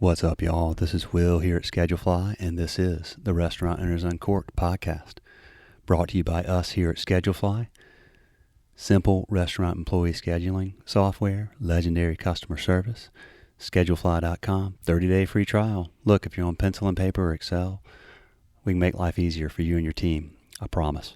What's up, y'all? This is Will here at Schedulefly, and this is the Restaurant Owners Uncorked podcast, brought to you by us here at Schedulefly. Simple restaurant employee scheduling software, legendary customer service, Schedulefly.com, 30-day free trial. Look, if you're on pencil and paper or Excel, we can make life easier for you and your team, I promise.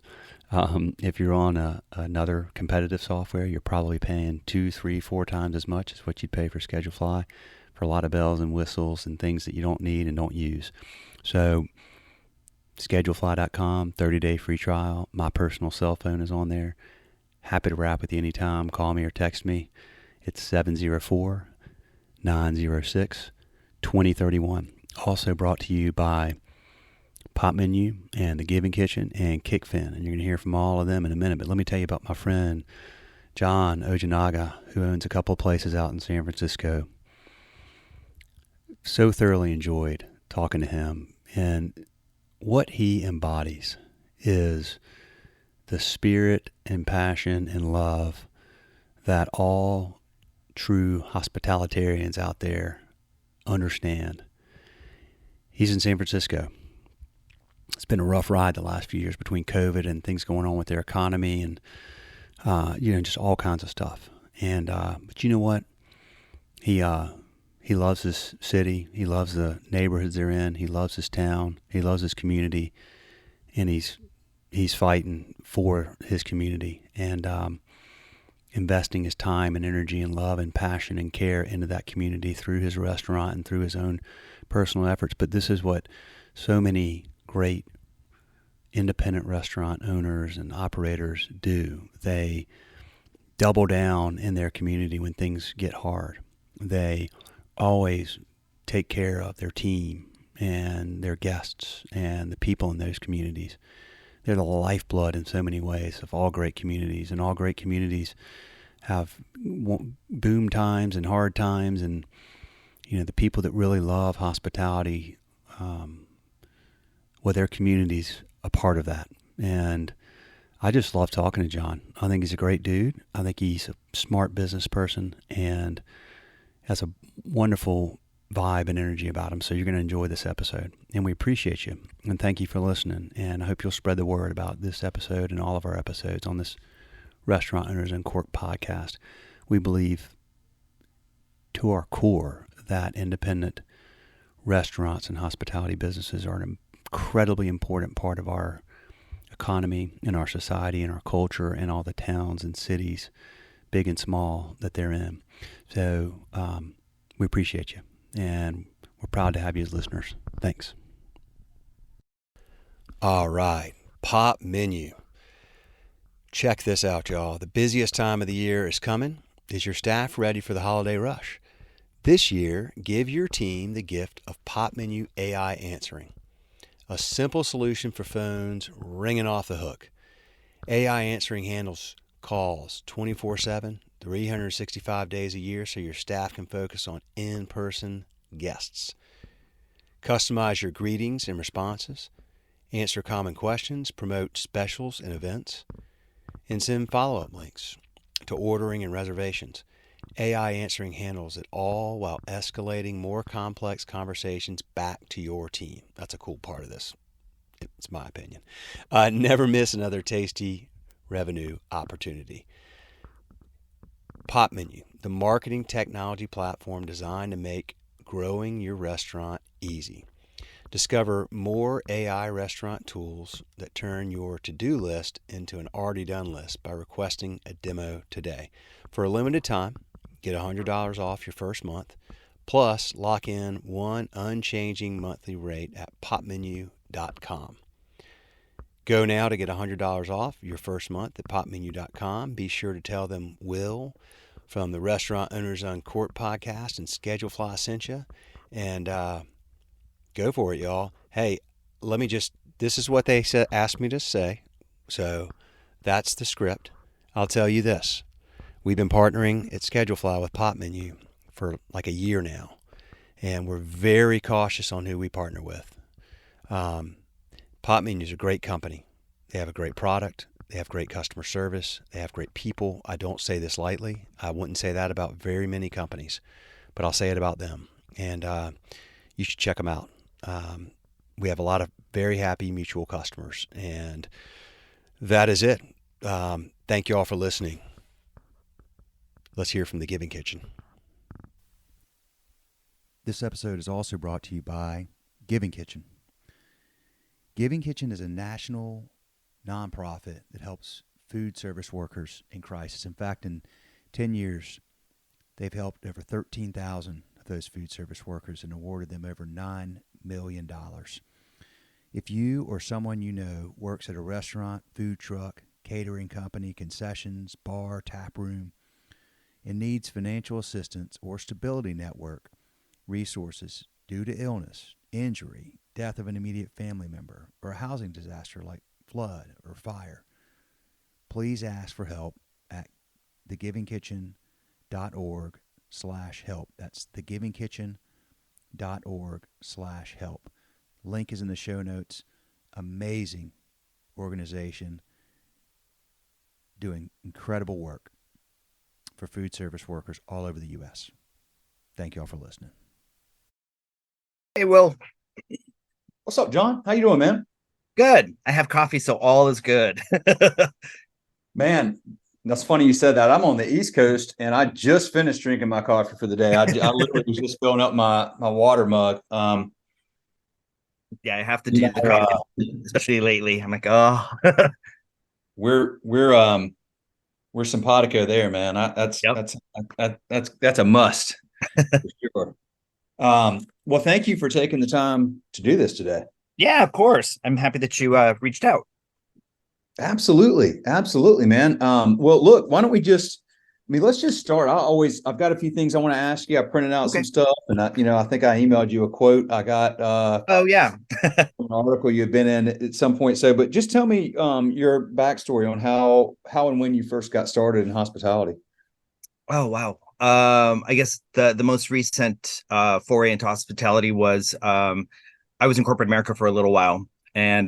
If you're on another competitive software, you're probably paying 2, 3, 4 times as much as what you'd pay for Schedulefly, for a lot of bells and whistles and things that you don't need and don't use. So Schedulefly.com, 30-day free trial. My personal cell phone is on there. Happy to wrap with you anytime. Call me or text me. It's 704-906-2031. Also brought to you by Pop Menu and The Giving Kitchen and Kickfin. And you're going to hear from all of them in a minute. But let me tell you about my friend John Ojinaga, who owns a couple of places out in San Francisco. So thoroughly enjoyed talking to him, and what he embodies is the spirit and passion and love that all true hospitalitarians out there understand. He's in San Francisco. It's been a rough ride the last few years between COVID and things going on with their economy and just all kinds of stuff. And but you know what? He loves his city. He loves the neighborhoods they're in. He loves his town. He loves his community, and he's fighting for his community and investing his time and energy and love and passion and care into that community through his restaurant and through his own personal efforts. But this is what so many great independent restaurant owners and operators do. They double down in their community when things get hard. They always take care of their team and their guests and the people in those communities. They're the lifeblood in so many ways of all great communities, and all great communities have boom times and hard times, and the people that really love hospitality, their community's a part of that. And I just love talking to John. I think he's a great dude. I think he's a smart business person and has a wonderful vibe and energy about him. So you're going to enjoy this episode, and we appreciate you and thank you for listening. And I hope you'll spread the word about this episode and all of our episodes on this Restaurant Owners Uncorked podcast. We believe to our core that independent restaurants and hospitality businesses are an incredibly important part of our economy and our society and our culture and all the towns and cities, big and small, that they're in. So we appreciate you, and we're proud to have you as listeners. Thanks. All right, Pop Menu. Check this out, y'all. The busiest time of the year is coming. Is your staff ready for the holiday rush? This year, give your team the gift of Pop Menu AI Answering, a simple solution for phones ringing off the hook. AI Answering handles calls 24/7, 365 days a year, so your staff can focus on in-person guests. Customize your greetings and responses, answer common questions, promote specials and events, and send follow-up links to ordering and reservations. AI Answering handles it all while escalating more complex conversations back to your team. That's a cool part of this. It's my opinion. Never miss another tasty revenue opportunity. Pop Menu, the marketing technology platform designed to make growing your restaurant easy. Discover more AI restaurant tools that turn your to-do list into an already done list by requesting a demo today. For a limited time, get $100 off your first month, plus lock in one unchanging monthly rate at popmenu.com. Go now to get $100 off your first month at popmenu.com. Be sure to tell them Will from the Restaurant Owners Uncorked podcast and Schedulefly sent you. And go for it, y'all. Hey, this is what they asked me to say. So that's the script. I'll tell you this. We've been partnering at Schedulefly with Pop Menu for like a year now, and we're very cautious on who we partner with. Pop Menu is a great company. They have a great product. They have great customer service. They have great people. I don't say this lightly. I wouldn't say that about very many companies, but I'll say it about them. and you should check them out. We have a lot of very happy mutual customers, and that is it. Thank you all for listening. Let's hear from the Giving Kitchen. This episode is also brought to you by Giving Kitchen. Giving Kitchen is a national nonprofit that helps food service workers in crisis. In fact, in 10 years, they've helped over 13,000 of those food service workers and awarded them over $9 million. If you or someone you know works at a restaurant, food truck, catering company, concessions, bar, tap room, and needs financial assistance or stability network resources due to illness, injury, death of an immediate family member, or a housing disaster like flood or fire, please ask for help at thegivingkitchen.org/help. That's thegivingkitchen.org/help. Link is in the show notes. Amazing organization doing incredible work for food service workers all over the U.S. Thank you all for listening. Hey, Will. What's up, John? How you doing, man? Good. I have coffee, so all is good. Man, that's funny you said that. I'm on the East Coast, and I just finished drinking my coffee for the day. I literally was just filling up my water mug. Yeah, I have to do the coffee, especially lately. I'm like, oh. we're simpatico there, man. That's a must for sure. Well, thank you for taking the time to do this today. Yeah, of course. I'm happy that you reached out. Absolutely, man. Well, look, why don't we let's just start. I've got a few things I want to ask you. I printed out some stuff, and I think I emailed you a quote I got. Oh yeah, an article you've been in at some point. So, but just tell me your backstory on how and when you first got started in hospitality. Oh wow. I guess the most recent foray into hospitality was I was in corporate America for a little while, and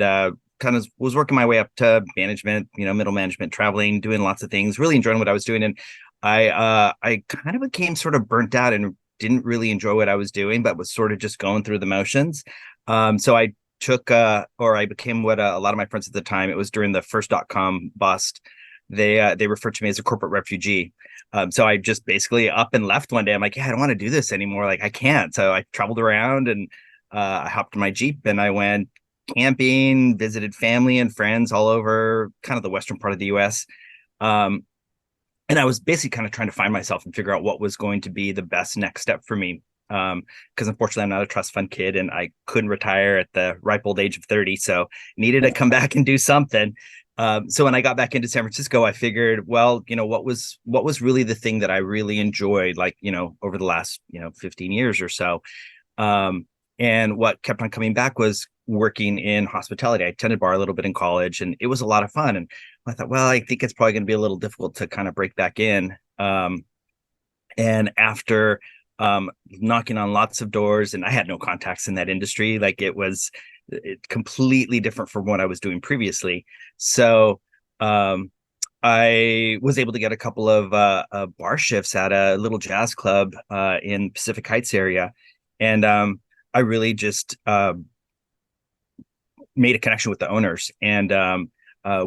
kind of was working my way up to management, middle management, traveling, doing lots of things, really enjoying what I was doing. And I kind of became sort of burnt out and didn't really enjoy what I was doing, but was sort of just going through the motions. So I became what a lot of my friends at the time, it was during the first .com bust, they referred to me as a corporate refugee. So I just basically up and left one day. I'm like, yeah, I don't want to do this anymore. Like, I can't. So I traveled around, and I hopped in my Jeep, and I went camping, visited family and friends all over kind of the western part of the US. And I was basically kind of trying to find myself and figure out what was going to be the best next step for me. Because unfortunately, I'm not a trust fund kid, and I couldn't retire at the ripe old age of 30. So needed to come back and do something. So when I got back into San Francisco, I figured, well, what was really the thing that I really enjoyed, like, over the last, 15 years or so. And what kept on coming back was working in hospitality. I attended bar a little bit in college, and it was a lot of fun. And I thought, well, I think it's probably going to be a little difficult to kind of break back in. And after knocking on lots of doors, and I had no contacts in that industry, like it was completely different from what I was doing previously. So I was able to get a couple of bar shifts at a little jazz club in Pacific Heights area. And I really just made a connection with the owners. And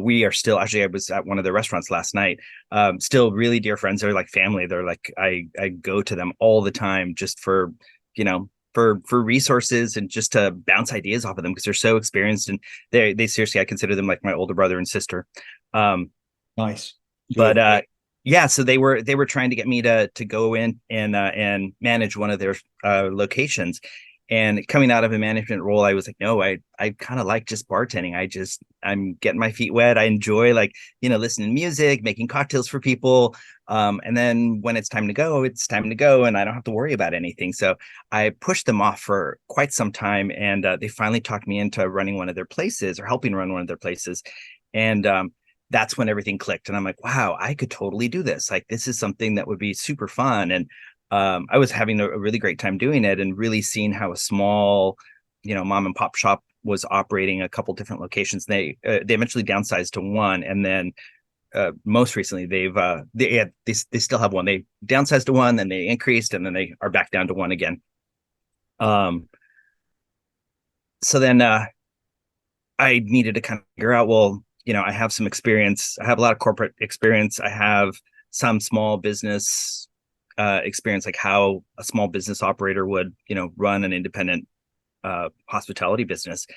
we are still, actually, I was at one of the restaurants last night, still really dear friends. They're like family. They're like, I go to them all the time just for, for resources and just to bounce ideas off of them, because they're so experienced, and they seriously, I consider them like my older brother and sister. Nice. But yeah, so they were trying to get me to go in and manage one of their locations. And coming out of a management role, I was like, no, I kind of like just bartending. I'm getting my feet wet. I enjoy listening to music, making cocktails for people. And then when it's time to go, it's time to go, and I don't have to worry about anything. So I pushed them off for quite some time, and they finally talked me into running one of their places, or helping run one of their places. And that's when everything clicked. And I'm like, wow, I could totally do this. Like, this is something that would be super fun. And I was having a really great time doing it, and really seeing how a small, mom and pop shop was operating a couple different locations. They eventually downsized to one, and then most recently they still have one. They downsized to one, then they increased, and then they are back down to one again. Um, so then I needed to kind of figure out, well, I have some experience. I have a lot of corporate experience. I have some small business experience, like how a small business operator would, run an independent hospitality business.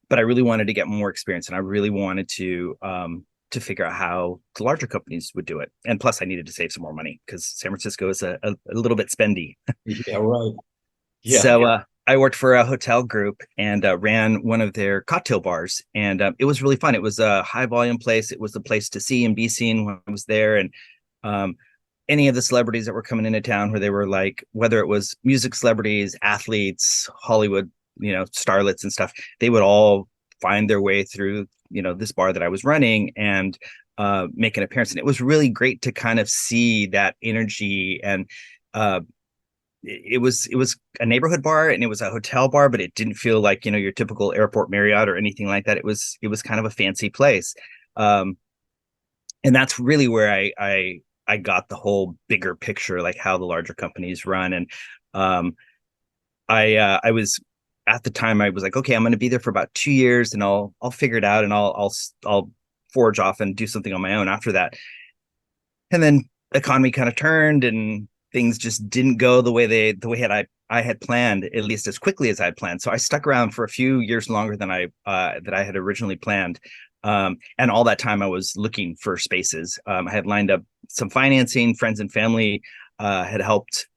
But I really wanted to get more experience, and I really wanted to figure out how the larger companies would do it. And plus, I needed to save some more money because San Francisco is a little bit spendy. Yeah, right. Yeah. So I worked for a hotel group and ran one of their cocktail bars, and it was really fun. It was a high volume place. It was the place to see and be seen when I was there, and um, any of the celebrities that were coming into town, where they were like, whether it was music celebrities, athletes, Hollywood, starlets and stuff, they would all find their way through, this bar that I was running and make an appearance. And it was really great to kind of see that energy. And uh, it was a neighborhood bar and it was a hotel bar, but it didn't feel like, your typical airport Marriott or anything like that. It was kind of a fancy place. Um, and that's really where I got the whole bigger picture, like how the larger companies run. And um, I was at the time I was like, okay, I'm going to be there for about 2 years, and I'll figure it out, and I'll forge off and do something on my own after that. And then the economy kind of turned, and things just didn't go the way I had planned, at least as quickly as I had planned. So I stuck around for a few years longer than I had originally planned. And all that time I was looking for spaces. I had lined up some financing, friends and family had helped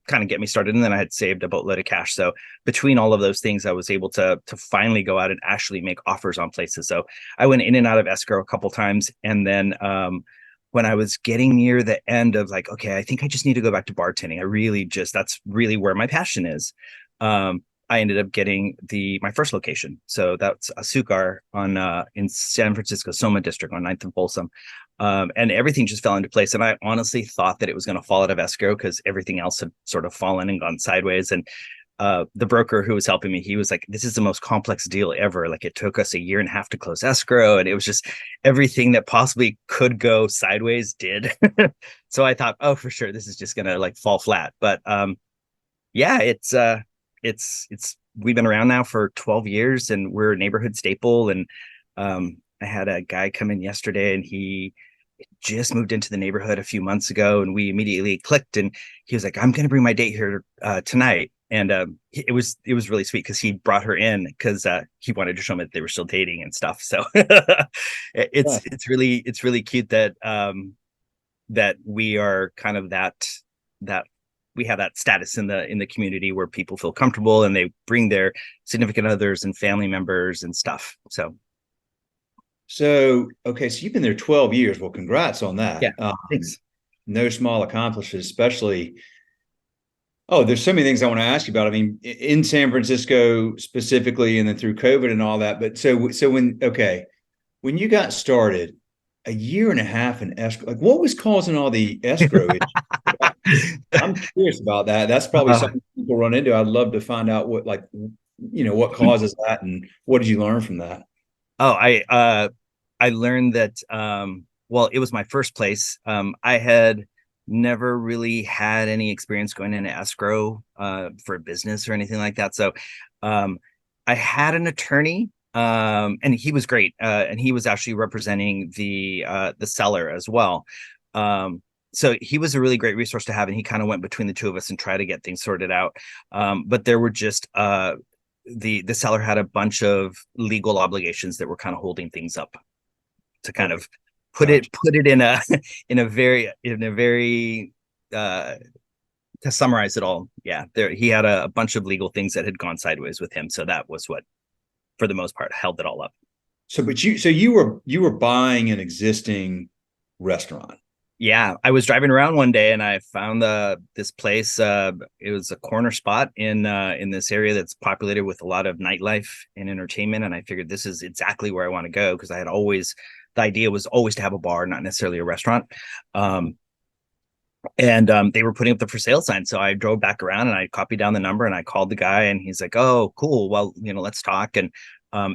kind of get me started, and then I had saved a boatload of cash. So between all of those things, I was able to finally go out and actually make offers on places. So I went in and out of escrow a couple times, and then when I was getting near the end of like, okay, I think I just need to go back to bartending. That's really where my passion is. I ended up getting my first location. So that's Azucar on in San Francisco, Soma District on 9th and Folsom. And everything just fell into place. And I honestly thought that it was going to fall out of escrow because everything else had sort of fallen and gone sideways. And the broker who was helping me, he was like, this is the most complex deal ever. Like, it took us a year and a half to close escrow. And it was just everything that possibly could go sideways did. So I thought, oh, for sure, this is just going to like fall flat. But yeah, it's we've been around now for 12 years, and we're a neighborhood staple. And I had a guy come in yesterday, and he just moved into the neighborhood a few months ago, and we immediately clicked. And he was like, I'm going to bring my date here tonight. And it was really sweet because he brought her in because he wanted to show me that they were still dating and stuff. So Yeah. it's really cute that that we are kind of that we have that status in the community where people feel comfortable and they bring their significant others and family members and stuff. So, okay, so you've been there 12 years. Well, congrats on that. Yeah, thanks. No small accomplishment, especially. Oh, there's so many things I want to ask you about. I mean, in San Francisco specifically, and then through COVID and all that. But so when you got started, a year and a half in escrow, like what was causing all the escrow issues? I'm curious about that. That's probably Uh, something people run into. I'd love to find out what causes that, and what did you learn from that? oh, I learned that well, it was my first place. I had never really had any experience going into escrow for a business or anything like that. So um, I had an attorney, and he was great, and he was actually representing the seller as well. So he was a really great resource to have, and he kind of went between the two of us and tried to get things sorted out. But there were just the seller had a bunch of legal obligations that were kind of holding things up to kind Okay, of gotcha. put it in a in a very to summarize it all. Yeah, there he had a bunch of legal things that had gone sideways with him, so that was what for the most part held it all up. So you were buying an existing restaurant. Yeah, I was driving around one day and I found this place. It was a corner spot in this area that's populated with a lot of nightlife and entertainment, and I figured this is exactly where I want to go because I had always the idea was always to have a bar, not necessarily a restaurant. Um, and they were putting up the for sale sign, so I drove back around and I copied down the number and I called the guy, and he's like, "Oh, cool. Well, let's talk." And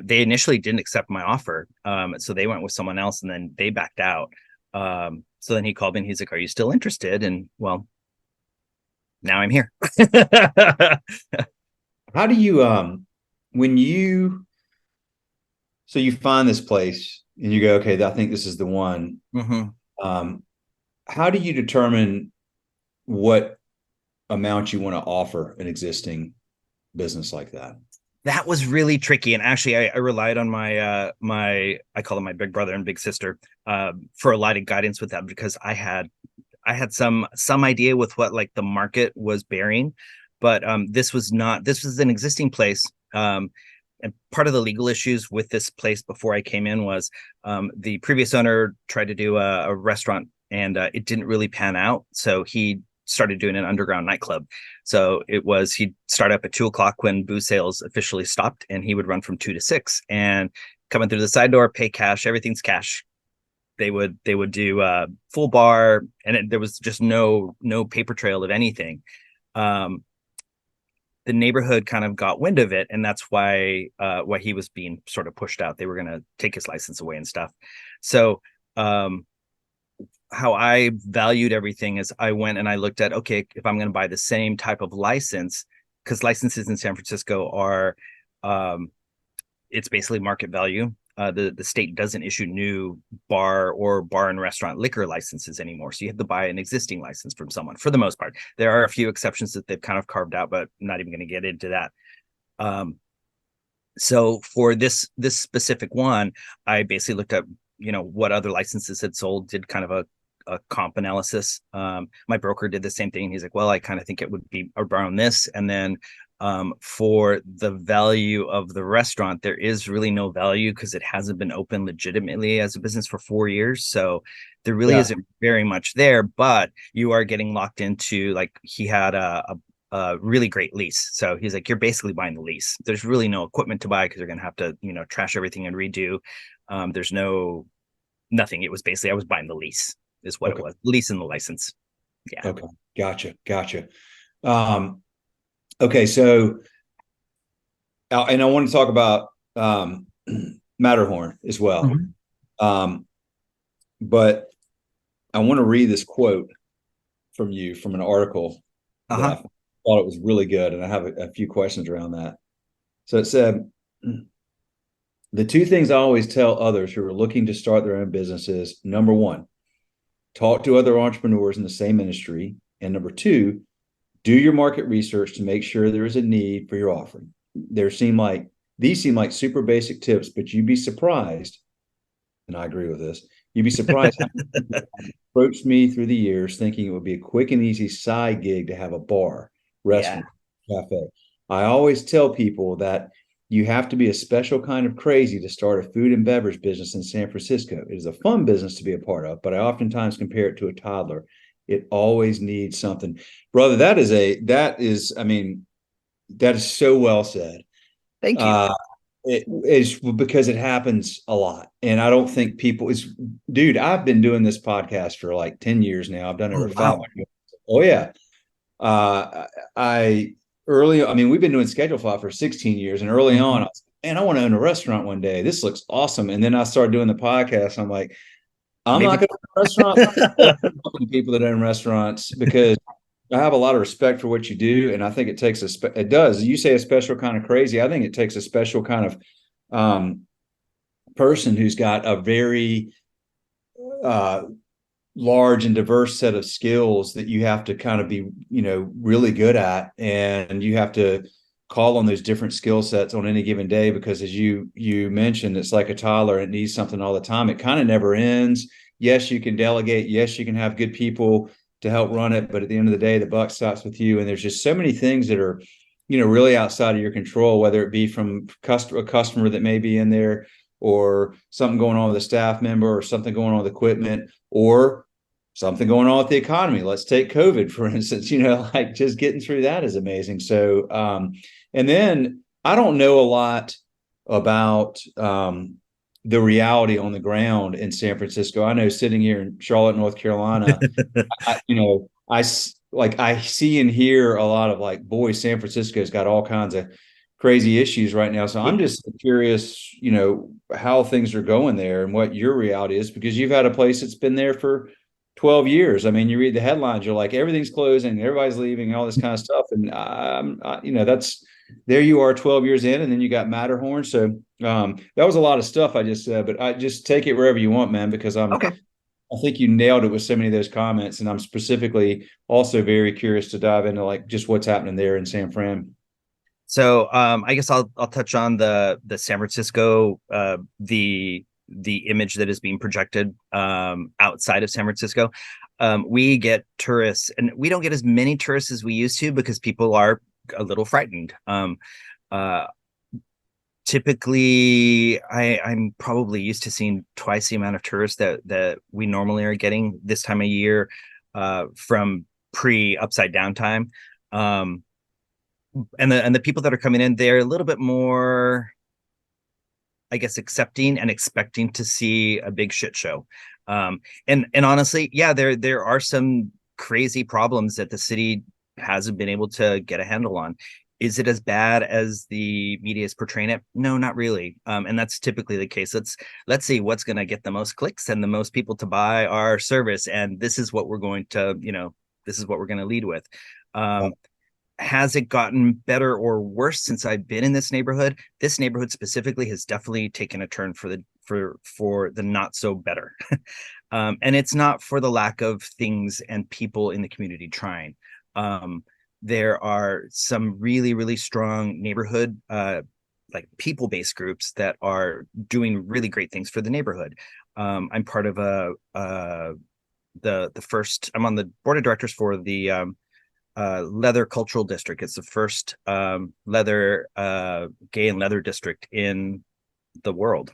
they initially didn't accept my offer, so they went with someone else, and then they backed out. So then he called me and he's like, "Are you still interested?" And well, now I'm here. How do you when you so you find this place and you go, okay, I think this is the one. Mm-hmm. How do you determine what amount you want to offer an existing business like that? That was really tricky, and actually I relied on my I call them my big brother and big sister for a lot of guidance with that, because I had some idea with what like the market was bearing, but this was an existing place. And part of the legal issues with this place before I came in was the previous owner tried to do a restaurant, and it didn't really pan out, so he started doing an underground nightclub. So he'd start up at 2 o'clock when booze sales officially stopped, and he would run from 2 to 6, and coming through the side door, pay cash, everything's cash. They would do full bar, and there was just no paper trail of anything. The neighborhood kind of got wind of it, and that's why he was being sort of pushed out. They were going to take his license away and stuff. So how I valued everything is I went and I looked at, okay, if I'm going to buy the same type of license, because licenses in San Francisco are it's basically market value. The state doesn't issue new bar and restaurant liquor licenses anymore, so you have to buy an existing license from someone for the most part. There are a few exceptions that they've kind of carved out, but I'm not even going to get into that. So for this specific one, I basically looked at what other licenses had sold, did kind of a comp analysis. My broker did the same thing. He's like, well, I kind of think it would be around this. And then for the value of the restaurant, there is really no value because it hasn't been open legitimately as a business for 4 years. So there really isn't very much there, but you are getting locked into, like, he had a really great lease. So he's like, you're basically buying the lease. There's really no equipment to buy because they're going to have to, trash everything and redo. There's nothing. It was basically, I was buying the lease is what it was. Lease and the license. Yeah. Okay. Gotcha. Okay. So, and I want to talk about Matterhorn as well. Mm-hmm. But I want to read this quote from you from an article that I thought it was really good. And I have a few questions around that. So it said, the two things I always tell others who are looking to start their own businesses: number one, talk to other entrepreneurs in the same industry. And number two, do your market research to make sure there is a need for your offering. These seem like super basic tips, but you'd be surprised, and I agree with this, you'd be surprised how people approached me through the years thinking it would be a quick and easy side gig to have a bar, restaurant, cafe. I always tell people that you have to be a special kind of crazy to start a food and beverage business in San Francisco. It is a fun business to be a part of, but I oftentimes compare it to a toddler. It always needs something. Brother, that is so well said. Thank you. It is because it happens a lot. And I don't think dude, I've been doing this podcast for like 10 years now. I've done it for 5 years. Oh yeah. We've been doing Schedule Fly for 16 years, and early on, I was like, man, I want to own a restaurant one day. This looks awesome. And then I started doing the podcast. I'm like, I'm not going to own a restaurant. I'm people that own restaurants, because I have a lot of respect for what you do, and I think it takes it does. You say a special kind of crazy. I think it takes a special kind of person who's got a very large and diverse set of skills that you have to kind of be, really good at. And you have to call on those different skill sets on any given day, because as you mentioned, it's like a toddler. It needs something all the time. It kind of never ends. Yes, you can delegate. Yes, you can have good people to help run it. But at the end of the day, the buck stops with you. And there's just so many things that are, really outside of your control, whether it be from a customer that may be in there, or something going on with a staff member, or something going on with equipment, or something going on with the economy. Let's take COVID, for instance, like just getting through that is amazing. So, and then I don't know a lot about the reality on the ground in San Francisco. I know sitting here in Charlotte, North Carolina, I see and hear a lot of like, boy, San Francisco's got all kinds of crazy issues right now. So I'm just curious, how things are going there and what your reality is, because you've had a place that's been there for 12 years. I mean, you read the headlines, you're like, everything's closing, everybody's leaving, all this kind of stuff. And that's there you are 12 years in, and then you got Matterhorn. So that was a lot of stuff I just said, but I just take it wherever you want, man, because Okay. I think you nailed it with so many of those comments. And I'm specifically also very curious to dive into like just what's happening there in San Fran. So I guess I'll touch on the San Francisco, the image that is being projected outside of San Francisco. We get tourists, and we don't get as many tourists as we used to because people are a little frightened. Uh, Typically, I'm probably used to seeing twice the amount of tourists that we normally are getting this time of year from pre upside down time. Um, and the people that are coming in, they're a little bit more, I guess, accepting and expecting to see a big shit show. And honestly, yeah, there are some crazy problems that the city hasn't been able to get a handle on. Is it as bad as the media is portraying it? No, not really. And that's typically the case. Let's see what's going to get the most clicks and the most people to buy our service, and this is what we're going to, this is what we're going to lead with. Has it gotten better or worse since I've been in this neighborhood? This neighborhood specifically has definitely taken a turn for the not so better. And it's not for the lack of things and people in the community trying. There are some really, really strong neighborhood like people-based groups that are doing really great things for the neighborhood. I'm part of the first, I'm on the board of directors for the leather cultural district. It's the first leather gay and leather district in the world.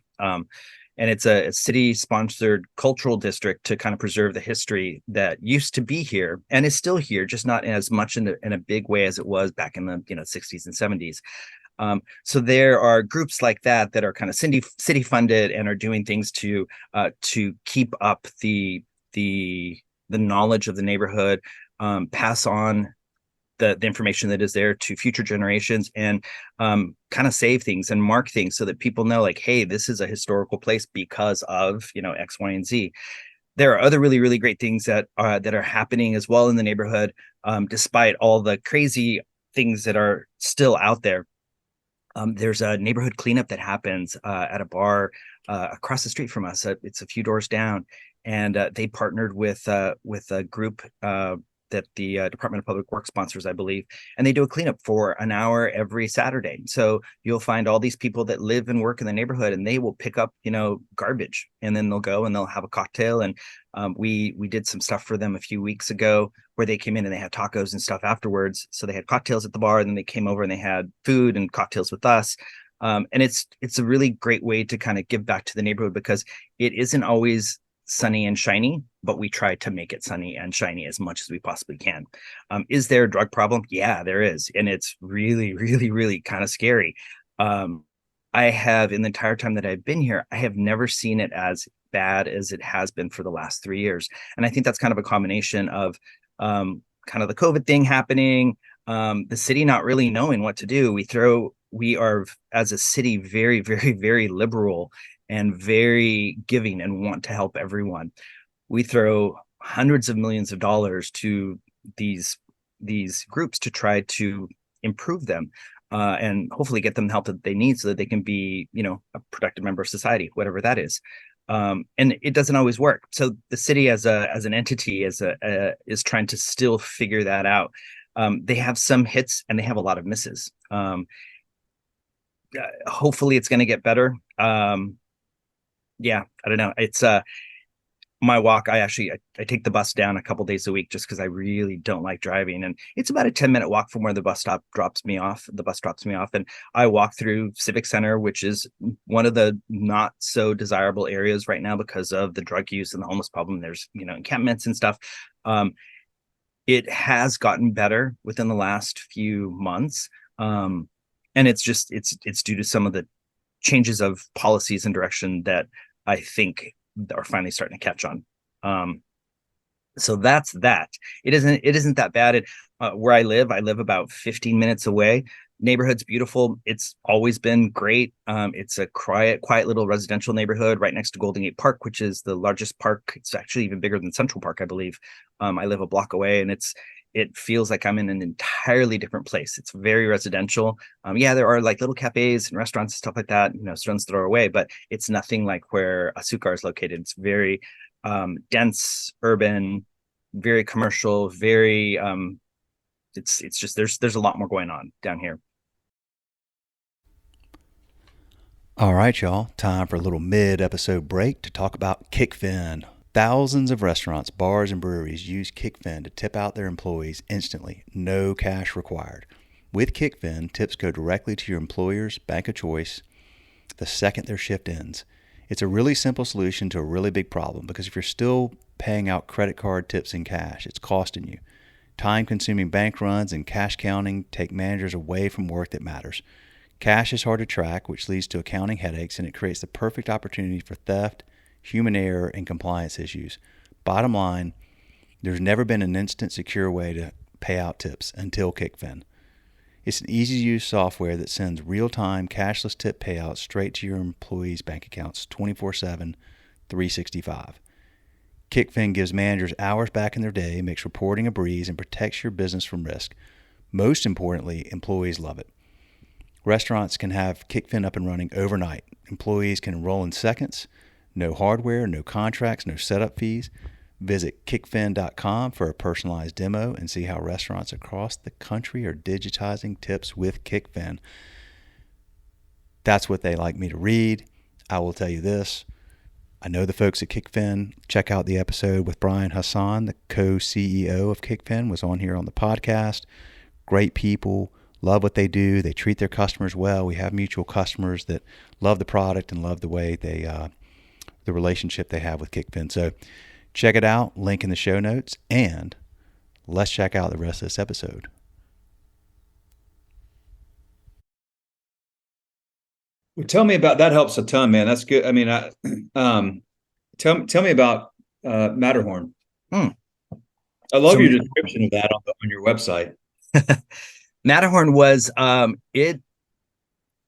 And it's a city sponsored cultural district to kind of preserve the history that used to be here and is still here, just not as much in a big way as it was back in the 60s and 70s. So there are groups like that are kind of city funded and are doing things to keep up the knowledge of the neighborhood, pass on the information that is there to future generations, and kind of save things and mark things so that people know, like, hey, this is a historical place because of X, Y, and Z. There are other really, really great things that are happening as well in the neighborhood, despite all the crazy things that are still out there. There's a neighborhood cleanup that happens at a bar across the street from us. It's a few doors down, and they partnered with a group that the Department of Public Works sponsors, I believe, and they do a cleanup for an hour every Saturday. So you'll find all these people that live and work in the neighborhood, and they will pick up, garbage, and then they'll go and they'll have a cocktail. And we did some stuff for them a few weeks ago where they came in and they had tacos and stuff afterwards. So they had cocktails at the bar, and then they came over and they had food and cocktails with us. And it's a really great way to kind of give back to the neighborhood, because it isn't always sunny and shiny, but we try to make it sunny and shiny as much as we possibly can. Is there a drug problem? Yeah, there is. And it's really, really, really kind of scary. I have, in the entire time that I've been here, I have never seen it as bad as it has been for the last 3 years. And I think that's kind of a combination of kind of the COVID thing happening, the city not really knowing what to do. We are, as a city, very, very, very liberal and very giving and want to help everyone. We throw hundreds of millions of dollars to these groups to try to improve them, and hopefully get them the help that they need so that they can be, a productive member of society, whatever that is. And it doesn't always work. So the city as an entity is trying to still figure that out. They have some hits and they have a lot of misses. Hopefully it's going to get better. Yeah, I don't know. It's my walk. I take the bus down a couple days a week just because I really don't like driving, and it's about a 10-minute walk from where the bus drops me off, and I walk through Civic Center, which is one of the not so desirable areas right now because of the drug use and the homeless problem. There's encampments and stuff. It has gotten better within the last few months, and it's due to some of the changes of policies and direction that I think are finally starting to catch on. So that's that. It isn't that bad. Where I live about 15 minutes away. Neighborhood's beautiful. It's always been great. It's a quiet little residential neighborhood right next to Golden Gate Park, which is the largest park. It's actually even bigger than Central Park, I believe. I live a block away, and it feels like I'm in an entirely different place. It's very residential. Yeah, there are like little cafes and restaurants and stuff like that, stone's throw away, but it's nothing like where Azucar is located. It's very dense, urban, very commercial, very it's just there's a lot more going on down here. All right, y'all. Time for a little mid-episode break to talk about Kickfin. Thousands of restaurants, bars, and breweries use Kickfin to tip out their employees instantly, no cash required. With Kickfin, tips go directly to your employer's bank of choice the second their shift ends. It's a really simple solution to a really big problem, because if you're still paying out credit card tips in cash, it's costing you. Time-consuming bank runs and cash counting take managers away from work that matters. Cash is hard to track, which leads to accounting headaches, and it creates the perfect opportunity for theft, human error, and compliance issues. Bottom line, there's never been an instant, secure way to pay out tips until Kickfin. It's an easy-to-use software that sends real-time cashless tip payouts straight to your employees' bank accounts 24/7, 365. Kickfin gives managers hours back in their day, makes reporting a breeze, and protects your business from risk. Most importantly, employees love it. Restaurants can have Kickfin up and running overnight. Employees can enroll in seconds. No hardware, no contracts, no setup fees. Visit kickfin.com for a personalized demo and see how restaurants across the country are digitizing tips with Kickfin. That's what they like me to read. I will tell you this. I know the folks at Kickfin. Check out the episode with Brian Hassan, the co-CEO of Kickfin, was on here on the podcast. Great people. Love what they do. They treat their customers well. We have mutual customers that love the product and love the way they, the relationship they have with Kickfin. So check it out. Link in the show notes. And let's check out the rest of this episode. Well, tell me about that. Helps a ton, man. That's good. I mean, tell me about Matterhorn. I love your description of that on your website. Matterhorn was I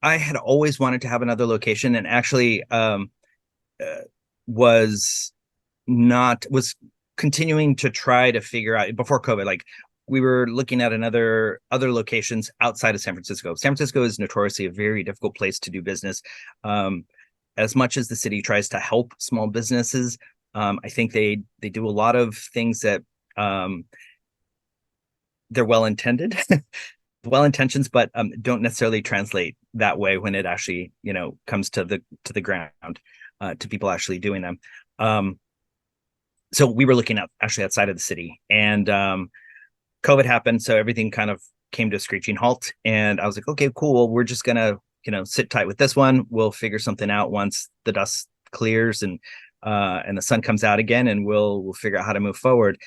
had always wanted to have another location, and actually was continuing to try to figure out before COVID. Like, we were looking at other locations outside of San Francisco. San Francisco is notoriously a very difficult place to do business. As much as the city tries to help small businesses, I think they do a lot of things that they're well-intended. Well-intentions, but don't necessarily translate that way when it actually, comes to the ground, to people actually doing them. So we were looking at actually outside of the city, and COVID happened, so everything kind of came to a screeching halt. And I was like, okay, cool. Well, we're just gonna, sit tight with this one. We'll figure something out once the dust clears and the sun comes out again, and we'll figure out how to move forward.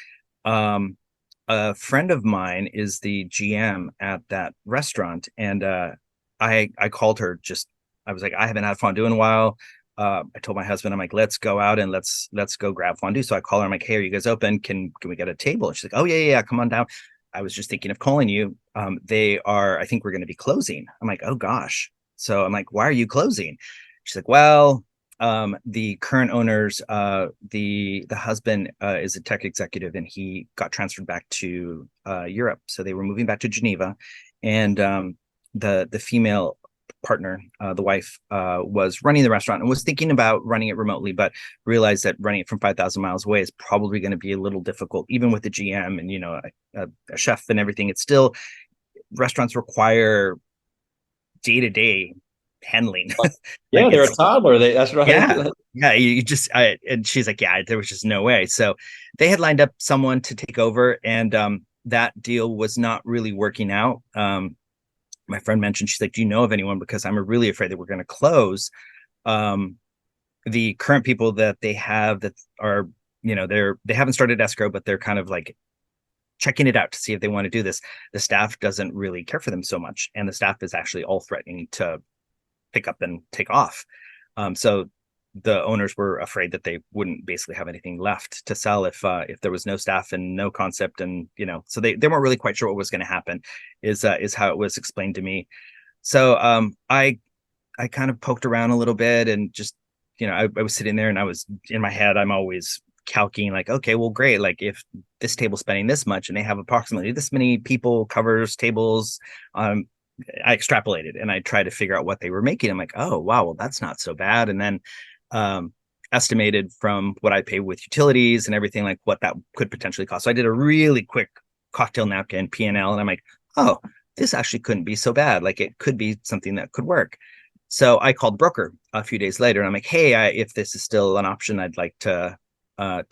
A friend of mine is the GM at that restaurant, and I called her. I was like, I haven't had fondue in a while. I told my husband, I'm like, let's go out and let's go grab fondue. So I call her. I'm like, hey, are you guys open? Can we get a table? And she's like, oh yeah, come on down. I was just thinking of calling you. I think we're going to be closing. I'm like, oh gosh. So I'm like, why are you closing? She's like, well, the current owners, the husband is a tech executive, and he got transferred back to Europe. So they were moving back to Geneva, and the female partner, the wife, was running the restaurant and was thinking about running it remotely, but realized that running it from 5,000 miles away is probably going to be a little difficult, even with the GM and a chef and everything. It's still, restaurants require day-to-day handling. Yeah, they're a toddler. That's right. Yeah. And she's like, yeah, there was just no way. So they had lined up someone to take over, and that deal was not really working out. My friend mentioned, she's like, do you know of anyone? Because I'm really afraid that we're going to close. The current people that they have that are, they haven't started escrow, but they're kind of like checking it out to see if they want to do this. The staff doesn't really care for them so much, and the staff is actually all threatening to pick up and take off. So the owners were afraid that they wouldn't basically have anything left to sell if there was no staff and no concept, and so they weren't really quite sure what was going to happen. Is how it was explained to me. So I kind of poked around a little bit, and just I was sitting there, and I was in my head, I'm always calculating, like, okay, well, great, like if this table's spending this much and they have approximately this many people, covers, tables, I extrapolated and I tried to figure out what they were making. I'm like, oh wow, well, that's not so bad. And then estimated from what I pay with utilities and everything, like what that could potentially cost. So I did a really quick cocktail napkin P&L, and I'm like, oh, this actually couldn't be so bad. Like it could be something that could work. So I called broker a few days later, and I'm like, hey, if this is still an option, I'd like to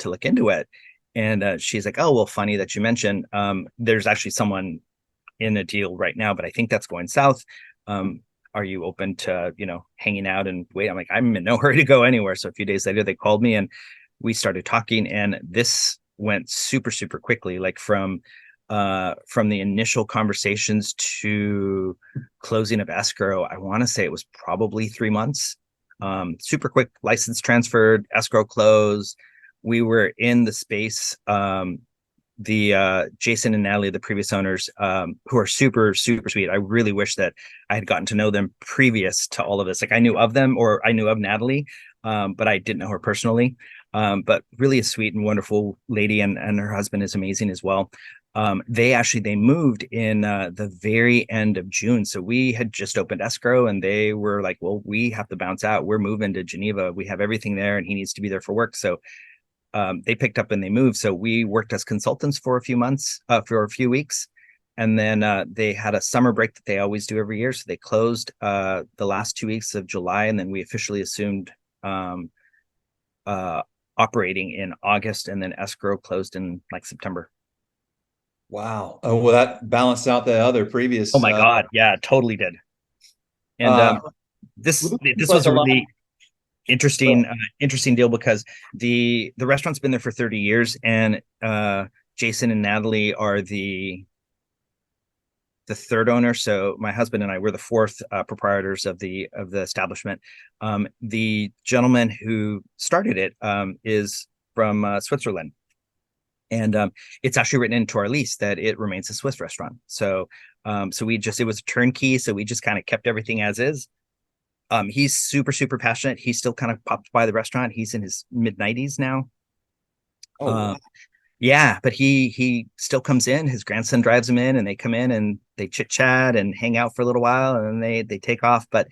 look into it. And she's like, oh, well, funny that you mentioned, there's actually someone in a deal right now, but I think that's going south. Are you open to, hanging out and wait? I'm like, I'm in no hurry to go anywhere. So a few days later, they called me and we started talking, and this went super, super quickly. Like from the initial conversations to closing of escrow, I want to say it was probably 3 months. Super quick, license transferred, escrow closed. We were in the space. The Jason and Natalie, the previous owners, who are super, super sweet. I really wish that I had gotten to know them previous to all of this. Like I knew of them, or I knew of Natalie, but I didn't know her personally. But really a sweet and wonderful lady, and her husband is amazing as well. They moved in the very end of June. So we had just opened escrow, and they were like, well, we have to bounce out. We're moving to Geneva. We have everything there, and he needs to be there for work. So they picked up and they moved. So we worked as consultants for a few months, for a few weeks. And then they had a summer break that they always do every year. So they closed the last 2 weeks of July. And then we officially assumed operating in August, and then escrow closed in like September. Wow. Oh, well, that balanced out the other previous. Oh my God. Yeah, totally did. And this was a really interesting deal, because the restaurant's been there for 30 years, and Jason and Natalie are the third owner. So my husband and I were the fourth proprietors of the establishment. The gentleman who started it is from Switzerland, and it's actually written into our lease that it remains a Swiss restaurant. So it was a turnkey, so we just kind of kept everything as is. He's super, super passionate. He still kind of popped by the restaurant. He's in his mid-90s now. Oh, wow. Yeah, but he still comes in. His grandson drives him in, and they come in and they chit chat and hang out for a little while, and then they take off. But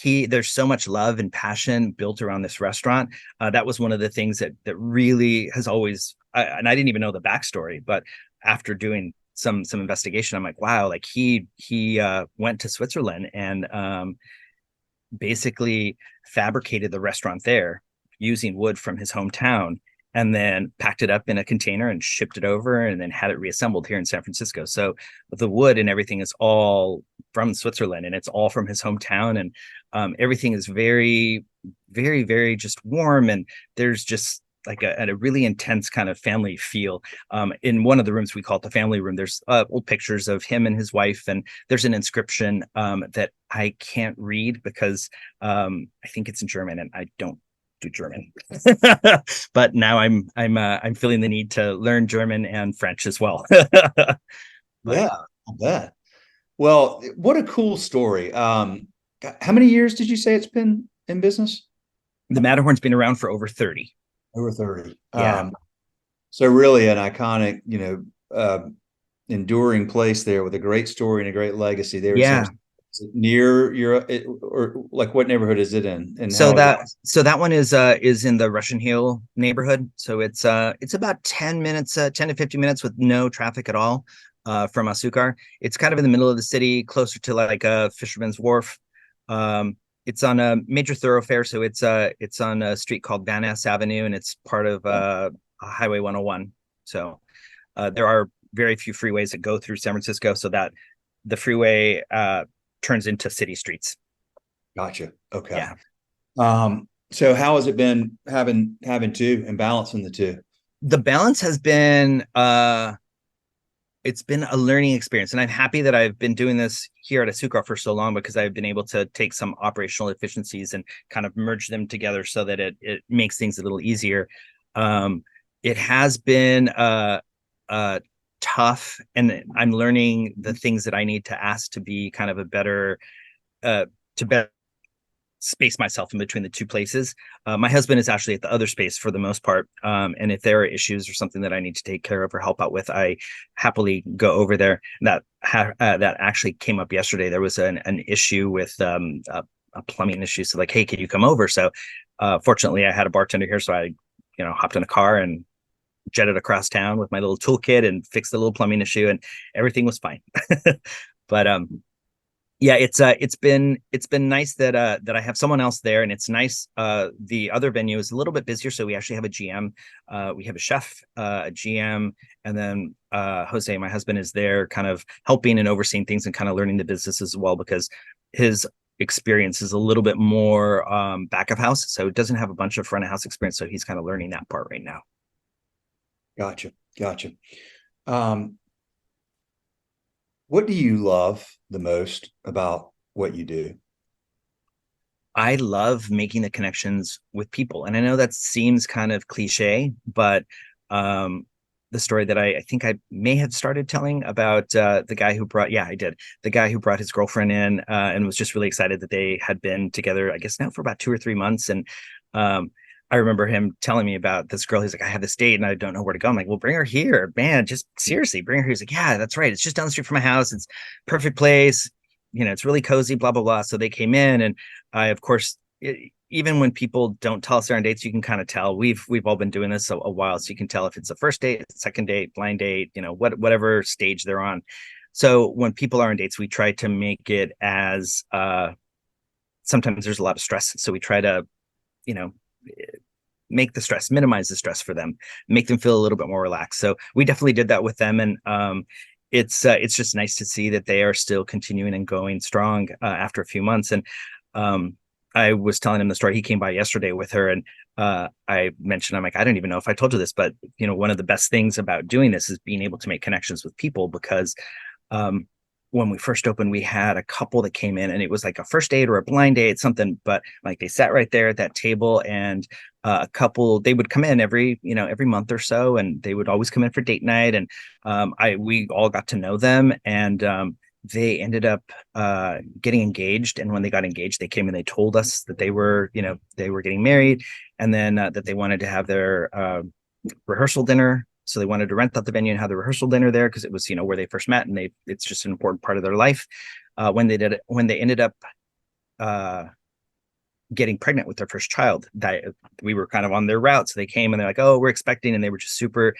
there's so much love and passion built around this restaurant. That was one of the things that really has always, and I didn't even know the backstory, but after doing some investigation, I'm like, wow, like he went to Switzerland and basically fabricated the restaurant there using wood from his hometown, and then packed it up in a container and shipped it over, and then had it reassembled here in San Francisco. So the wood and everything is all from Switzerland, and it's all from his hometown. And everything is very, very, very just warm. And there's just like a really intense kind of family feel. In one of the rooms, we call it the family room, there's old pictures of him and his wife, and there's an inscription that I can't read because I think it's in German, and I don't do German. But now I'm feeling the need to learn German and French as well. Yeah, I bet. Well, what a cool story. How many years did you say it's been in business? The Matterhorn's been around for over 30. Over 30. Yeah. So really an iconic, enduring place there with a great story and a great legacy there. Yeah. Near or like what neighborhood is it in? And so that one is in the Russian Hill neighborhood. So it's about 10 minutes, 10 to 15 minutes with no traffic at all from Azucar. It's kind of in the middle of the city, closer to like a Fisherman's Wharf. It's on a major thoroughfare, so it's on a street called Van Ness Avenue, and it's part of Highway 101. So there are very few freeways that go through San Francisco, so that the freeway turns into city streets. Gotcha. Okay. Yeah. So how has it been having two and balancing the two? The balance has been it's been a learning experience, and I'm happy that I've been doing this here at Azucar for so long, because I've been able to take some operational efficiencies and kind of merge them together so that it makes things a little easier. It has been tough, and I'm learning the things that I need to ask to be kind of a better to better space myself in between the two places. My husband is actually at the other space for the most part. And if there are issues or something that I need to take care of or help out with, I happily go over there. That actually came up yesterday. There was an issue with a plumbing issue. So like, hey, can you come over? So fortunately, I had a bartender here, so I hopped in a car and jetted across town with my little toolkit and fixed the little plumbing issue, and everything was fine. But yeah, it's been nice that I have someone else there, and it's nice. The other venue is a little bit busier, so we actually have a GM, we have a chef, a GM, and then Jose, my husband, is there, kind of helping and overseeing things and kind of learning the business as well, because his experience is a little bit more back of house, so it doesn't have a bunch of front of house experience. So he's kind of learning that part right now. Gotcha. What do you love the most about what you do? I love making the connections with people. And I know that seems kind of cliche, but the story that I think I may have started telling about the guy who brought, yeah, I did. The guy who brought his girlfriend in and was just really excited that they had been together, I guess now for about 2 or 3 months. And I remember him telling me about this girl. He's like, I have this date and I don't know where to go. I'm like, well, bring her here, man. Just seriously, bring her here. He's like, yeah, that's right. It's just down the street from my house. It's perfect place. It's really cozy, blah, blah, blah. So they came in, and I, of course, even when people don't tell us they're on dates, you can kind of tell. We've all been doing this a while, so you can tell if it's a first date, second date, blind date, whatever stage they're on. So when people are on dates, we try to make it as sometimes there's a lot of stress, so we try to minimize the stress for them, make them feel a little bit more relaxed. So we definitely did that with them, and it's just nice to see that they are still continuing and going strong after a few months. And I was telling him the story. He came by yesterday with her, and I mentioned, I'm like, I don't even know if I told you this, but one of the best things about doing this is being able to make connections with people, because when we first opened, we had a couple that came in, and it was like a first date or a blind date, something, but like they sat right there at that table, and a couple, they would come in every month or so, and they would always come in for date night. And we all got to know them, and they ended up getting engaged. And when they got engaged, they came and they told us that they were getting married, and then that they wanted to have their rehearsal dinner. So they wanted to rent out the venue and have the rehearsal dinner there, because it was where they first met, and it's just an important part of their life. When they ended up getting pregnant with their first child, that we were kind of on their route, so they came and they're like, oh, we're expecting, and they were just super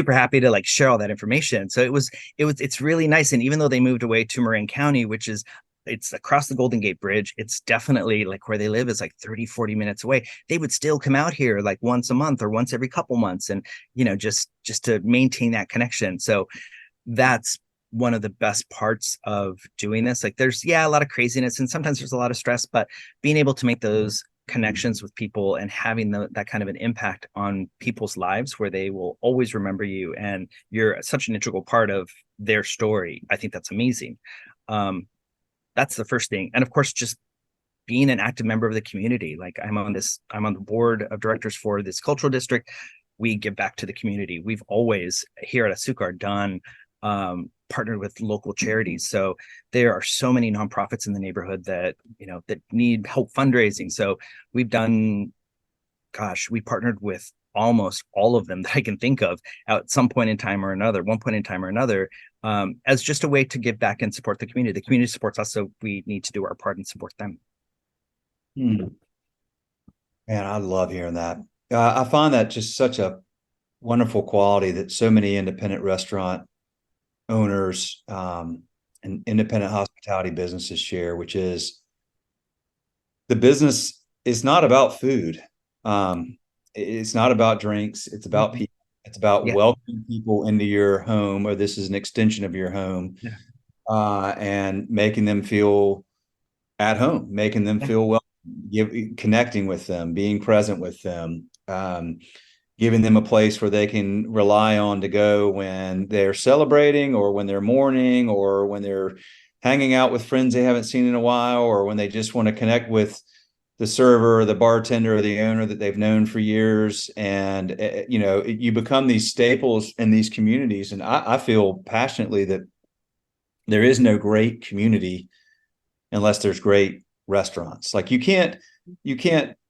happy to like share all that information. So it's really nice. And even though they moved away to Marin County, which is, it's across the Golden Gate Bridge, it's definitely like where they live is like 30-40 minutes away, they would still come out here like once a month or once every couple months, and just to maintain that connection. So that's one of the best parts of doing this. Like there's a lot of craziness, and sometimes there's a lot of stress, but being able to make those connections with people and having that kind of an impact on people's lives, where they will always remember you and you're such an integral part of their story, I think that's amazing. That's the first thing. And of course, just being an active member of the community. Like I'm on the board of directors for this cultural district. We give back to the community. We've always here at Azucar done partnered with local charities. So there are so many nonprofits in the neighborhood that that need help fundraising. So we've done, we partnered with almost all of them that I can think of at some point in time or another, as just a way to give back and support the community. The community supports us, so we need to do our part and support them. Man, I love hearing that. I find that just such a wonderful quality that so many independent restaurant owners and independent hospitality businesses share, which is the business is not about food. It's not about drinks. It's about people. It's about welcoming people into your home, or this is an extension of your home, and making them feel at home, making them feel well, connecting with them, being present with them. giving them a place where they can rely on to go when they're celebrating or when they're mourning or when they're hanging out with friends they haven't seen in a while, or when they just want to connect with the server or the bartender or the owner that they've known for years. And you become these staples in these communities. And I feel passionately that there is no great community unless there's great restaurants. Like you can't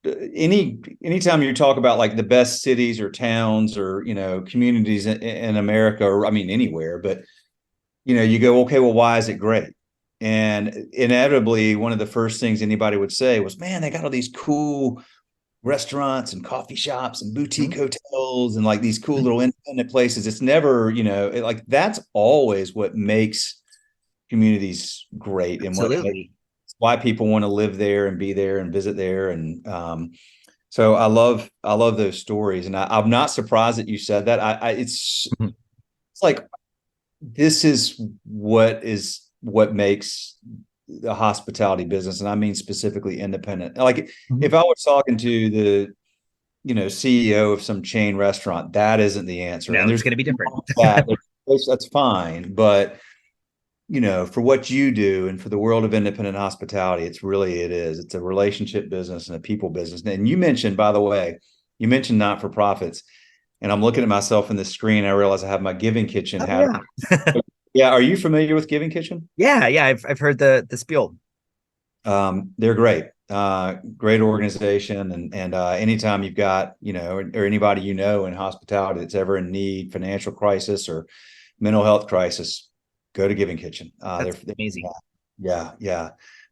anytime you talk about like the best cities or towns or communities in America, or I mean anywhere, but you go, okay, well, why is it great? And inevitably, one of the first things anybody would say was, man, they got all these cool restaurants and coffee shops and boutique hotels and like these cool little independent places. It's never, like that's always what makes communities great and why people want to live there and be there and visit there. And so I love those stories. And I'm not surprised that you said that. It's like, this is what makes the hospitality business, and I mean specifically independent. Like if I was talking to the CEO of some chain restaurant, that isn't the answer. No, and there's going to be different. That's fine, but for what you do and for the world of independent hospitality, it's a relationship business and a people business. And you mentioned, by the way, not-for-profits, and I'm looking at myself in the screen. I realize I have my Giving Kitchen hat. Yeah. Yeah. Are you familiar with Giving Kitchen? Yeah. I've heard the spiel. They're great. Great organization. And anytime you've got, or anybody in hospitality that's ever in need, financial crisis or mental health crisis, go to Giving Kitchen. They're amazing. Yeah.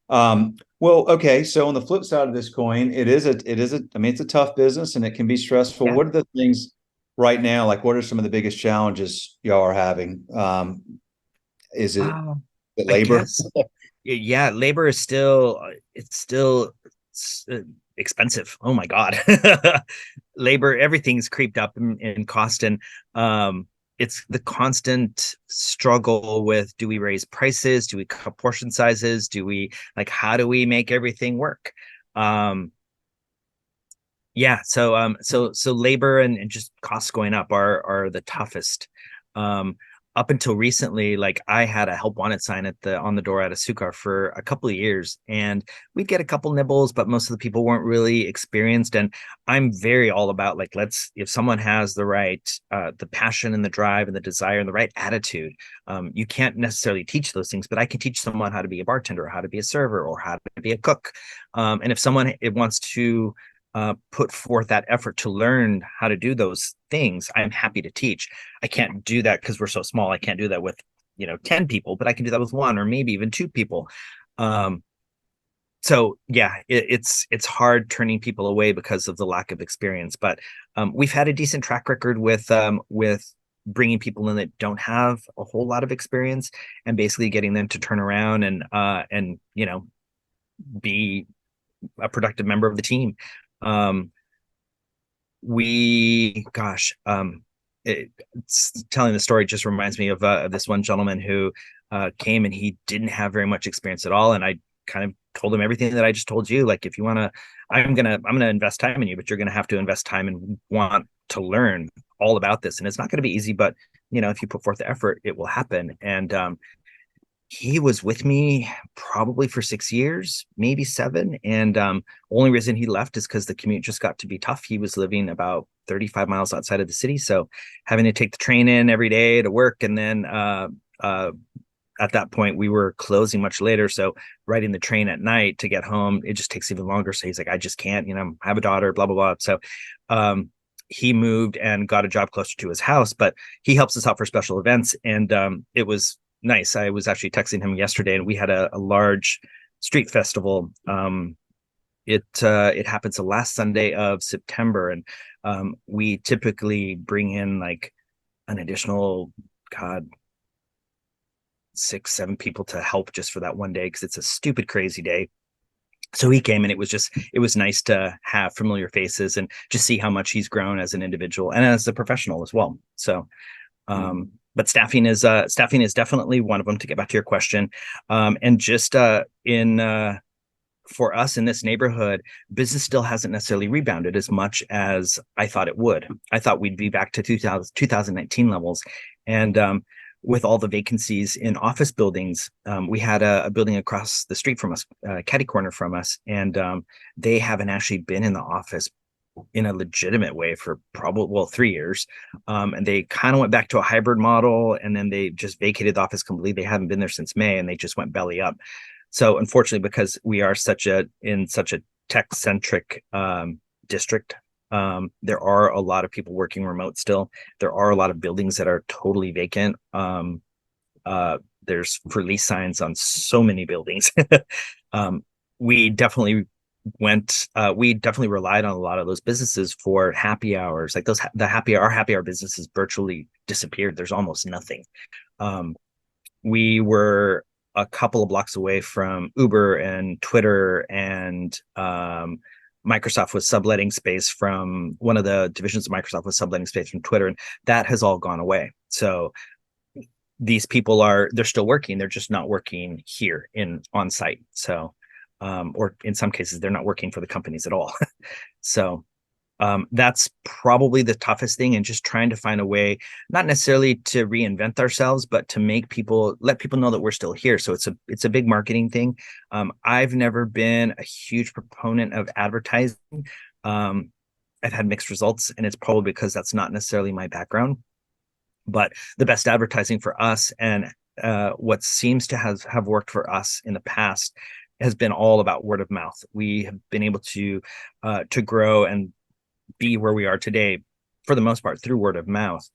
Well, okay. So on the flip side of this coin, it's a tough business and it can be stressful. Yeah. What are the things right now? Like, what are some of the biggest challenges y'all are having? Is it labor? Yeah, labor is still expensive. Oh my God. Labor, everything's creeped up in cost. And it's the constant struggle with, do we raise prices? Do we cut portion sizes? How do we make everything work? Yeah. So labor and just costs going up are the toughest. Up until recently, like I had a help wanted sign on the door at Azucar for a couple of years, and we'd get a couple nibbles, but most of the people weren't really experienced. And I'm very all about if someone has the right, the passion and the drive and the desire and the right attitude, you can't necessarily teach those things, but I can teach someone how to be a bartender or how to be a server or how to be a cook. And if someone wants to put forth that effort to learn how to do those things, I'm happy to teach. I can't do that because we're so small. I can't do that with 10 people, but I can do that with one or maybe even two people. So yeah, it's hard turning people away because of the lack of experience. But we've had a decent track record with bringing people in that don't have a whole lot of experience and basically getting them to turn around and be a productive member of the team. Telling the story just reminds me of this one gentleman who came and he didn't have very much experience at all, and I kind of told him everything that I just told you. Like, if you want to, I'm gonna invest time in you, but you're gonna have to invest time and want to learn all about this, and it's not going to be easy, but if you put forth the effort, it will happen. And he was with me probably for 6 years, maybe 7. And only reason he left is because the commute just got to be tough. He was living about 35 miles outside of the city. So having to take the train in every day to work. And then at that point, we were closing much later. So riding the train at night to get home, it just takes even longer. So he's like, I just can't, I have a daughter, blah, blah, blah. So he moved and got a job closer to his house, but he helps us out for special events. And it was nice. I was actually texting him yesterday, and we had a large street festival. It happens the last Sunday of September, and we typically bring in like an additional 6-7 people to help just for that one day, because it's a stupid crazy day. So he came, and it was nice to have familiar faces and just see how much he's grown as an individual and as a professional as well. So but staffing is definitely one of them, to get back to your question. And just in for us in this neighborhood, business still hasn't necessarily rebounded as much as I thought it would. I thought we'd be back to 2019 levels. And with all the vacancies in office buildings, we had a building across the street from us, catty corner from us, and they haven't actually been in the office in a legitimate way for probably, well, 3 years. And they kind of went back to a hybrid model, and then they just vacated the office completely. They haven't been there since May, and they just went belly up. So unfortunately, because we are in such a tech centric district, there are a lot of people working remote still. There are a lot of buildings that are totally vacant. There's for lease signs on so many buildings. We definitely relied on a lot of those businesses for happy hours. Like our happy hour businesses virtually disappeared. There's almost nothing. We were a couple of blocks away from Uber and Twitter, and Microsoft was subletting space from one of the divisions of Microsoft was subletting space from Twitter, and that has all gone away. So these people they're still working. They're just not working here on site. So, or in some cases, they're not working for the companies at all. So that's probably the toughest thing, and just trying to find a way, not necessarily to reinvent ourselves, but to let people know that we're still here. So it's a big marketing thing. I've never been a huge proponent of advertising. I've had mixed results, and it's probably because that's not necessarily my background. But the best advertising for us, and what seems to have worked for us in the past, has been all about word of mouth. We have been able to grow and be where we are today, for the most part, through word of mouth.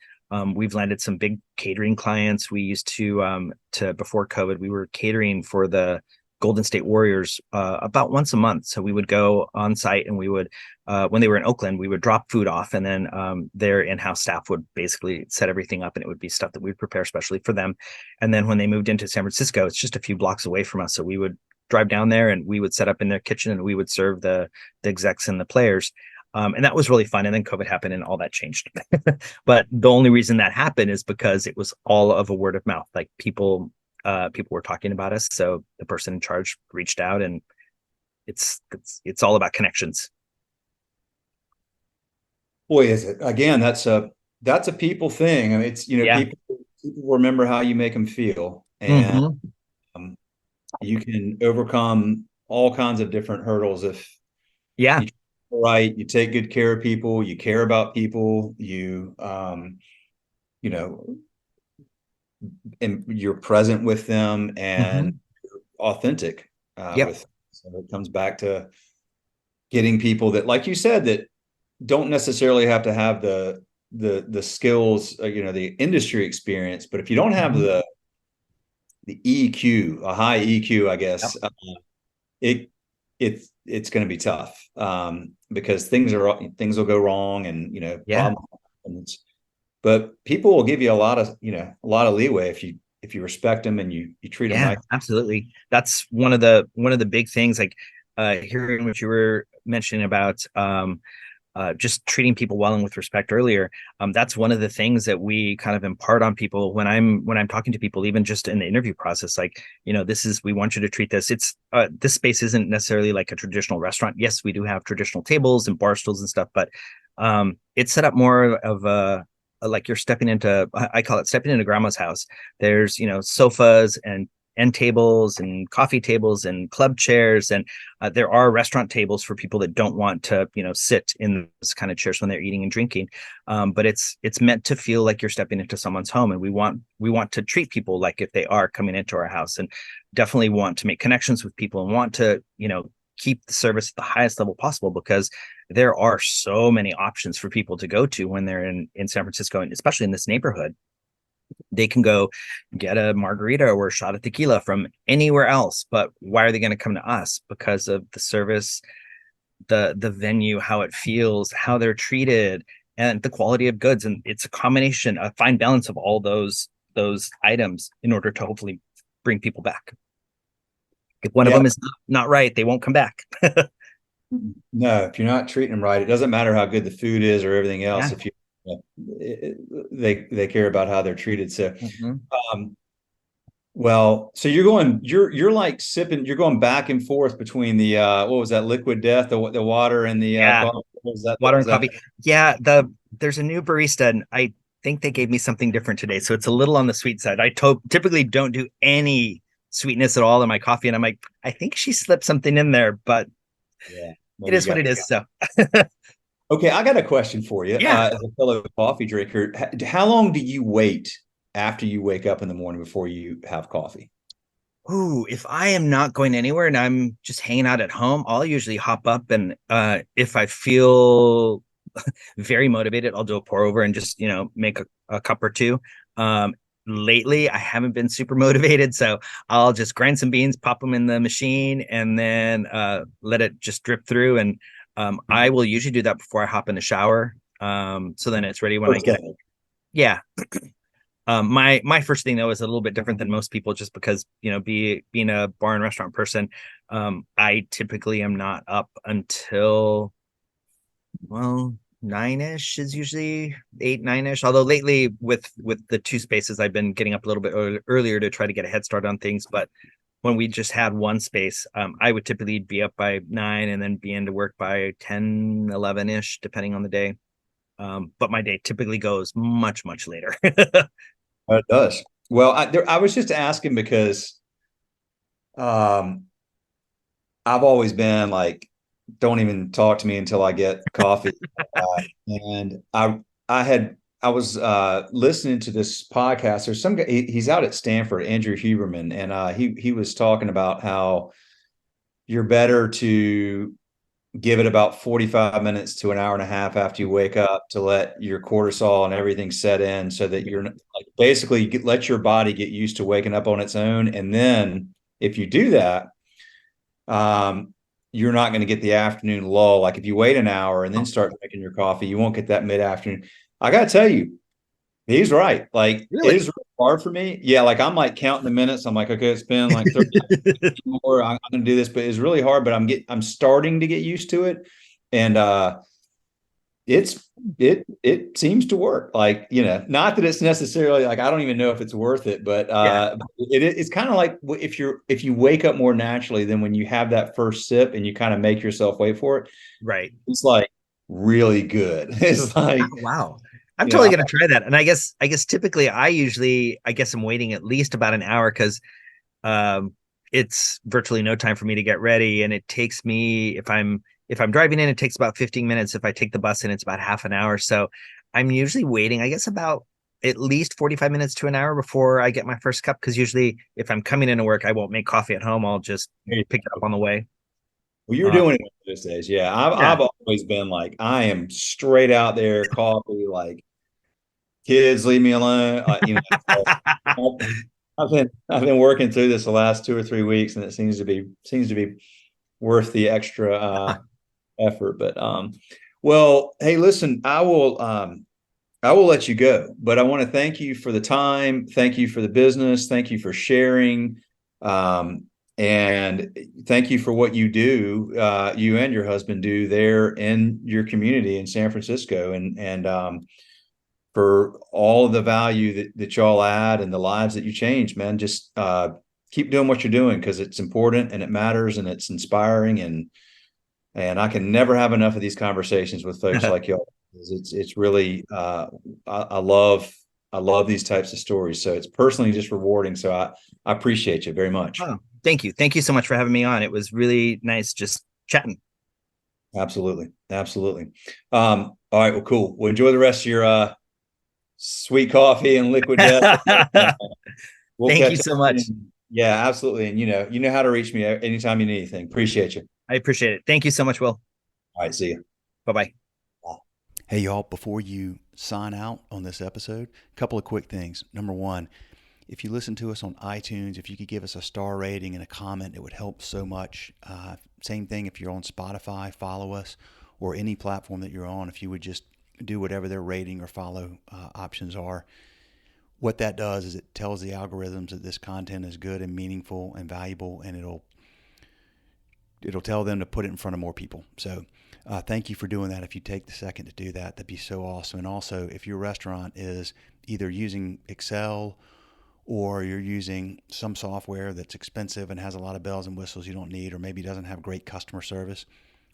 We've landed some big catering clients. We used to before COVID, we were catering for the Golden State Warriors about once a month. So we would go on site, and we would, when they were in Oakland, we would drop food off, and then their in-house staff would basically set everything up, and it would be stuff that we'd prepare especially for them. And then when they moved into San Francisco, it's just a few blocks away from us. So we would drive down there, and we would set up in their kitchen, and we would serve the execs and the players. And that was really fun. And then COVID happened, and all that changed. But the only reason that happened is because it was all of a word of mouth. Like people were talking about us. So the person in charge reached out, and it's all about connections. Boy, is it. Again, that's a people thing. I mean, it's, people remember how you make them feel, and you can overcome all kinds of different hurdles if you right, you take good care of people, you care about people, and you're present with them, and authentic with. So it comes back to getting people that, like you said, that don't necessarily have to have the skills, the industry experience, but if you don't have the EQ, a high EQ, I guess, it's going to be tough, because things will go wrong, and problems happen. But people will give you a lot of leeway if you respect them and you treat them right. Absolutely. That's one of the big things, like hearing what you were mentioning about just treating people well and with respect earlier. That's one of the things that we kind of impart on people when I'm talking to people, even just in the interview process. Like, we want you to treat this. It's this space isn't necessarily like a traditional restaurant. Yes, we do have traditional tables and bar stools and stuff, but it's set up more of like you're stepping into, I call it stepping into grandma's house. There's, sofas and end tables and coffee tables and club chairs, and there are restaurant tables for people that don't want to sit in those kind of chairs when they're eating and drinking, but it's meant to feel like you're stepping into someone's home, and we want to treat people like if they are coming into our house, and definitely want to make connections with people, and want to keep the service at the highest level possible, because there are so many options for people to go to when they're in San Francisco, and especially in this neighborhood. They can go get a margarita or a shot of tequila from anywhere else, but why are they going to come to us? Because of the service, the venue, how it feels, how they're treated, and the quality of goods. And it's a combination, a fine balance of all those items in order to hopefully bring people back. If one of them is not right, they won't come back. No, if you're not treating them right, it doesn't matter how good the food is or everything else. If they care about how they're treated. So Well, so you're like sipping, you're going back and forth between the what was that, liquid death, the water and the Yeah, coffee. Was that water is and that coffee. Yeah, there's a new barista, and I think they gave me something different today, so it's a little on the sweet side. Typically don't do any sweetness at all in my coffee, and I'm like, I think she slipped something in there, but yeah, it maybe you is what got. it is. So Okay, I got a question for you. yeah. As a fellow coffee drinker, how long do you wait after you wake up in the morning before you have coffee? Ooh, if I am not going anywhere and I'm just hanging out at home, I'll usually hop up and if I feel very motivated, I'll do a pour over and just, make a cup or two. Lately, I haven't been super motivated, so I'll just grind some beans, pop them in the machine, and then let it just drip through. And I will usually do that before I hop in the shower. So then it's ready when I First get it. thing. Yeah. My first thing though is a little bit different than most people, just because being a bar and restaurant person, I typically am not up until, well, 9ish is usually 8, 9ish. Although lately with the two spaces, I've been getting up a little bit earlier to try to get a head start on things. But when we just had one space, I would typically be up by 9 and then be into work by 10, 11ish, depending on the day. But my day typically goes much, much later. It does. Well, I was just asking because um, I've always been like, don't even talk to me until I get coffee. And I was listening to this podcast. There's some guy, he's out at Stanford, Andrew Huberman, and he was talking about how you're better to give it about 45 minutes to an hour and a half after you wake up to let your cortisol and everything set in so that you're like basically let your body get used to waking up on its own. And then if you do that, um, you're not going to get the afternoon lull. Like if you wait an hour and then start drinking your coffee, you won't get that mid afternoon. I got to tell you, he's right. Like it is Really? really hard for me. Yeah, like I'm like counting the minutes. I'm like, okay, it's been like 30 more. I'm gonna do this, but it's really hard. But I'm starting to get used to it, and it's it seems to work. Like not that it's necessarily like I don't even know if it's worth it, but Yeah, it's kind of like if you wake up more naturally than when you have that first sip and you kind of make yourself wait for it. right. It's like really good. It's Oh, like wow. I'm you know. totally gonna try that. And I guess typically I guess I'm waiting at least about an hour because um it's virtually no time for me to get ready. And it takes me, if I'm driving in, it takes about 15 minutes. If I take the bus in, it's about half an hour. So I'm usually waiting, I guess, about at least 45 minutes to an hour before I get my first cup. Because usually if I'm coming into work, I won't make coffee at home. I'll just pick it up on the way. Well, you're Uh, doing it those days. Yeah. yeah. I've always been like, I am straight out there, coffee, like kids, leave me alone. I've been working through this the last 2 or 3 weeks, and it seems to be worth the extra effort. But well, hey, listen, I will let you go, but I want to thank you for the time. Thank you for the business. Thank you for sharing. Um, and thank you for what you do, you and your husband do there in your community in San Francisco, and for all of the value that y'all add and the lives that you change, man. Just keep doing what you're doing because it's important and it matters and it's inspiring and I can never have enough of these conversations with folks like y'all. It's really I love these types of stories. So it's personally just rewarding. So I appreciate you very much. Oh, thank you. Thank you so much for having me on. It was really nice just chatting. Absolutely. Absolutely. All right. Well, cool. Well, enjoy the rest of your sweet coffee and liquid death. We'll Thank you catch up so much. soon. Yeah, absolutely. And you know how to reach me anytime you need anything. Appreciate you. I appreciate it. Thank you so much, Will. All right. See you. Bye bye. Hey, y'all, before you sign out on this episode, a couple of quick things. Number one, if you listen to us on iTunes, if you could give us a star rating and a comment, it would help so much. Same thing if you're on Spotify, follow us, or any platform that you're on. If you would just do whatever their rating or follow options are. What that does is it tells the algorithms that this content is good and meaningful and valuable, and it'll tell them to put it in front of more people. So thank you for doing that. If you take the second to do that, that'd be so awesome. And also, if your restaurant is either using Excel or you're using some software that's expensive and has a lot of bells and whistles you don't need, or maybe doesn't have great customer service,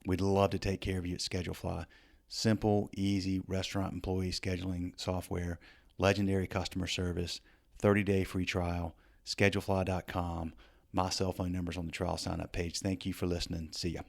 we'd love to take care of you at ScheduleFly. Simple, easy restaurant employee scheduling software, legendary customer service, 30-day free trial, schedulefly.com. My cell phone number's on the trial sign up page. Thank you for listening. See ya.